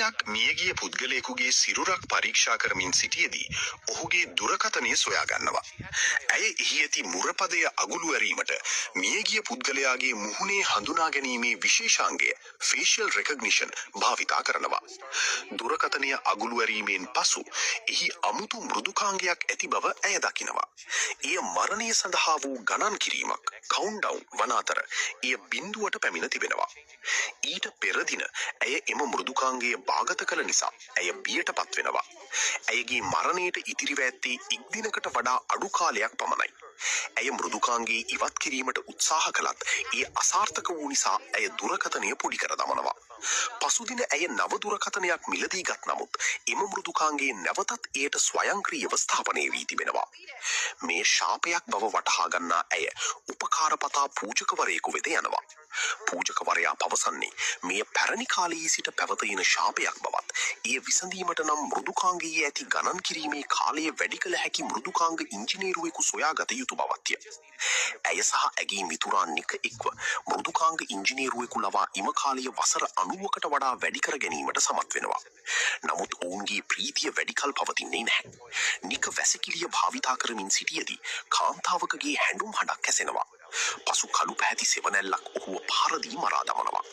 මහත්මයෙක් මියගිය පුද්ගලයෙකුගේ සිරුරක් පරීක්ෂා කරමින් සිටියේදී ඔහුගේ දුරකථනය සොයා ගන්නවා. ඇය එහි ඇති මුරපදය අගුළු ඇරීමට මියගිය පුද්ගලයාගේ මුහුණේ හඳුනා ගැනීමේ විශේෂාංගය facial recognition භාවිතා කරනවා. දුරකථනය අගුළු ඇරීමෙන් පසු එහි අමුතු මෘදුකාංගයක් ඇති බව ඇය දකිනවා. එය මරණය සඳහා වූ ගණන් කිරීමක් countdown වන අතර එය බිඳුවට පැමිණ තිබෙනවා. ඊට පෙර දින ඇය එම මෘදුකාංගය භාගත කළ නිසා ඇය බියටපත් වෙනවා. ඇයගේ මරණයට ඉතිරිව ඇත්තේ එක් දිනකට වඩා අඩු කාලයක් පමණයි. ඇය මෘදුකාංගයේ ඉවත් කිරීමට උත්සාහ කළත් ඒ අසාර්ථක වූ නිසා ඇය දුරකථනය පොඩි කර දමනවා. පසුදින ඇය නව දුරකථනයක් මිලදී ගත් නමුත් එම මෘදුකාංගයේ නැවතත් එයට ස්වයංක්‍රීයව ස්ථාපනය වී තිබෙනවා. මේ ශාපයක් බව වටහා ගන්නා ඇය උපකාරපතා පූජකවරයෙකු වෙත යනවා. පූජකවරයා පවසන්නේ මේ පැරණි කාලයේ සිට පැවත එන ශාපයක් බවත් එය විසඳීමට නම් මෘදුකාංගයේ ඇති ගණන් කිරීමේ කාලය වැඩි කළ හැකි මෘදුකාංග ඉංජිනේරුවෙකු සොයාගත යුතු බවත්ය. ඇය සහ ඇගේ මිතුරා නික එක්ව මෘදුකාංග ඉංජිනේරුවෙකු ලවා එම කාලය වසර 90කට වඩා වැඩි කර ගැනීමට සමත් වෙනවා. නමුත් ඔවුන්ගේ ප්‍රීතිය වැඩි කල පවතින්නේ නැහැ. නික වැසිකිළිය භාවිතා කරමින් සිටියේදී කාන්තාවකගේ හැඬුම් හඬක් ඇසෙනවා. පසු කළු පැහැති සෙවණැල්ලක් ඔහුව පහර දී මරා දමනවා.